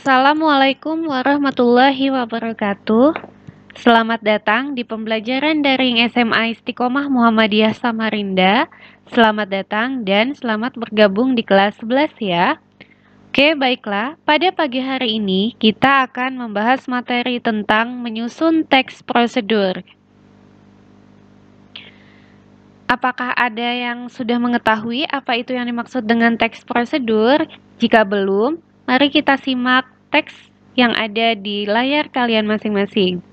Assalamualaikum warahmatullahi wabarakatuh. Selamat datang di pembelajaran daring SMA Istiqomah Muhammadiyah Samarinda. Selamat datang dan selamat bergabung di kelas 11 ya. Oke, baiklah. Pada pagi hari ini kita akan membahas materi tentang menyusun teks prosedur. Apakah ada yang sudah mengetahui apa itu yang dimaksud dengan teks prosedur? Jika belum, mari kita simak teks yang ada di layar kalian masing-masing.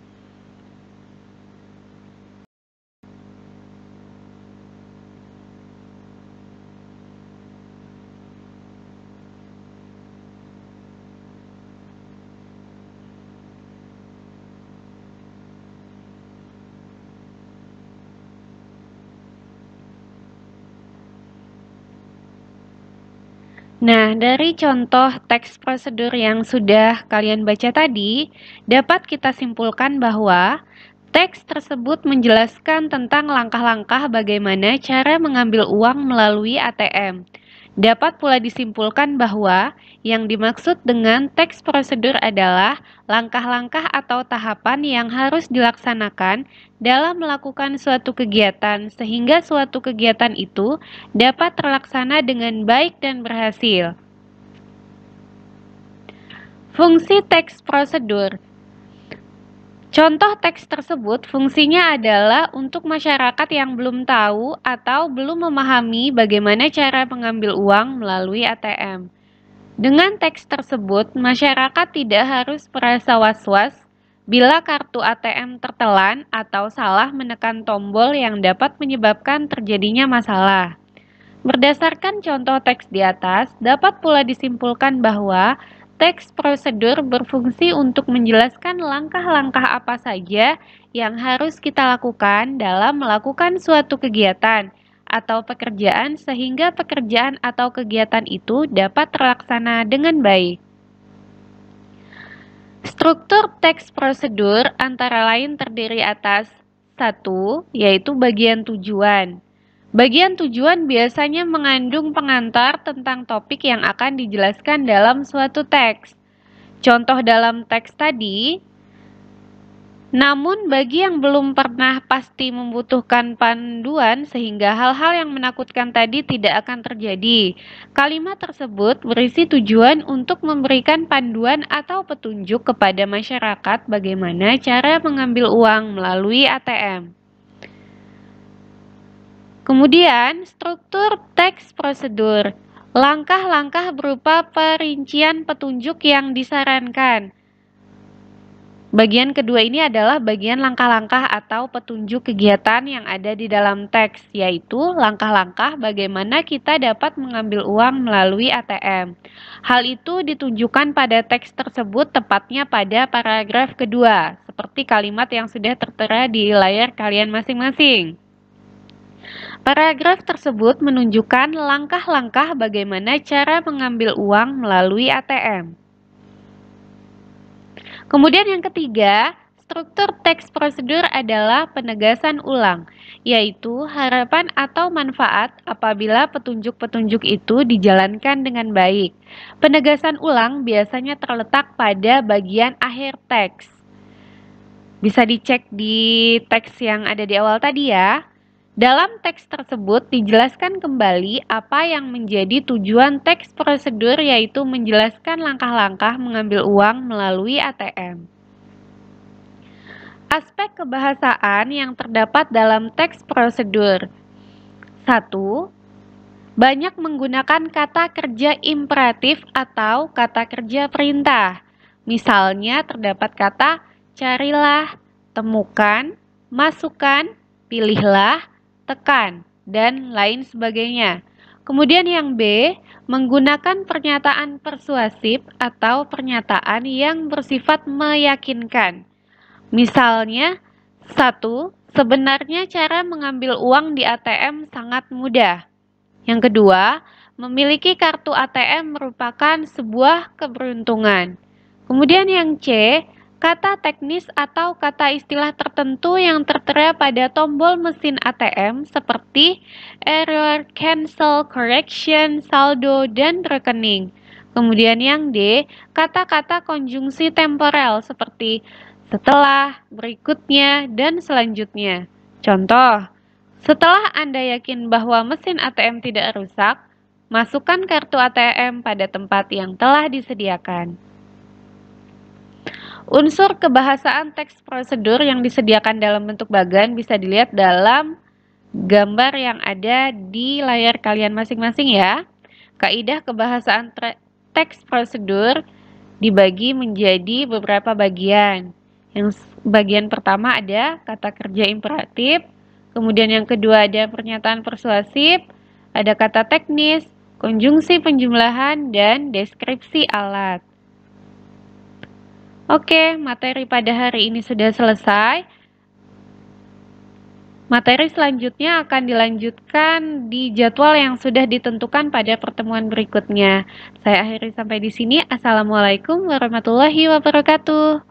Nah, dari contoh teks prosedur yang sudah kalian baca tadi, dapat kita simpulkan bahwa teks tersebut menjelaskan tentang langkah-langkah bagaimana cara mengambil uang melalui ATM. Dapat pula disimpulkan bahwa yang dimaksud dengan teks prosedur adalah langkah-langkah atau tahapan yang harus dilaksanakan dalam melakukan suatu kegiatan sehingga suatu kegiatan itu dapat terlaksana dengan baik dan berhasil. Fungsi teks prosedur. Contoh teks tersebut fungsinya adalah untuk masyarakat yang belum tahu atau belum memahami bagaimana cara mengambil uang melalui ATM. Dengan teks tersebut, masyarakat tidak harus merasa was-was bila kartu ATM tertelan atau salah menekan tombol yang dapat menyebabkan terjadinya masalah. Berdasarkan contoh teks di atas, dapat pula disimpulkan bahwa teks prosedur berfungsi untuk menjelaskan langkah-langkah apa saja yang harus kita lakukan dalam melakukan suatu kegiatan atau pekerjaan sehingga pekerjaan atau kegiatan itu dapat terlaksana dengan baik. Struktur teks prosedur antara lain terdiri atas 1, yaitu bagian tujuan. Bagian tujuan biasanya mengandung pengantar tentang topik yang akan dijelaskan dalam suatu teks. Contoh dalam teks tadi, namun bagi yang belum pernah pasti membutuhkan panduan sehingga hal-hal yang menakutkan tadi tidak akan terjadi. Kalimat tersebut berisi tujuan untuk memberikan panduan atau petunjuk kepada masyarakat bagaimana cara mengambil uang melalui ATM. Kemudian, struktur teks prosedur. Langkah-langkah berupa perincian petunjuk yang disarankan. Bagian kedua ini adalah bagian langkah-langkah atau petunjuk kegiatan yang ada di dalam teks, yaitu langkah-langkah bagaimana kita dapat mengambil uang melalui ATM. Hal itu ditunjukkan pada teks tersebut tepatnya pada paragraf kedua, seperti kalimat yang sudah tertera di layar kalian masing-masing. Paragraf tersebut menunjukkan langkah-langkah bagaimana cara mengambil uang melalui ATM. Kemudian yang ketiga, struktur teks prosedur adalah penegasan ulang, yaitu harapan atau manfaat apabila petunjuk-petunjuk itu dijalankan dengan baik. Penegasan ulang biasanya terletak pada bagian akhir teks. Bisa dicek di teks yang ada di awal tadi ya. Dalam teks tersebut dijelaskan kembali apa yang menjadi tujuan teks prosedur, yaitu menjelaskan langkah-langkah mengambil uang melalui ATM. Aspek kebahasaan yang terdapat dalam teks prosedur. 1. Banyak menggunakan kata kerja imperatif atau kata kerja perintah. Misalnya terdapat kata carilah, temukan, masukkan, pilihlah, tekan, dan lain sebagainya. Kemudian yang B, menggunakan pernyataan persuasif atau pernyataan yang bersifat meyakinkan. Misalnya, 1. Sebenarnya cara mengambil uang di ATM sangat mudah. Yang kedua, memiliki kartu ATM merupakan sebuah keberuntungan. Kemudian yang C, kata teknis atau kata istilah tertentu yang tertera pada tombol mesin ATM seperti error, cancel, correction, saldo, dan rekening. Kemudian yang D, kata-kata konjungsi temporal seperti setelah, berikutnya, dan selanjutnya. Contoh, setelah Anda yakin bahwa mesin ATM tidak rusak, masukkan kartu ATM pada tempat yang telah disediakan. Unsur kebahasaan teks prosedur yang disediakan dalam bentuk bagan bisa dilihat dalam gambar yang ada di layar kalian masing-masing ya. Kaidah kebahasaan teks prosedur dibagi menjadi beberapa bagian. Yang bagian pertama ada kata kerja imperatif, kemudian yang kedua ada pernyataan persuasif, ada kata teknis, konjungsi penjumlahan, dan deskripsi alat. Oke, materi pada hari ini sudah selesai. Materi selanjutnya akan dilanjutkan di jadwal yang sudah ditentukan pada pertemuan berikutnya. Saya akhiri sampai di sini. Assalamualaikum warahmatullahi wabarakatuh.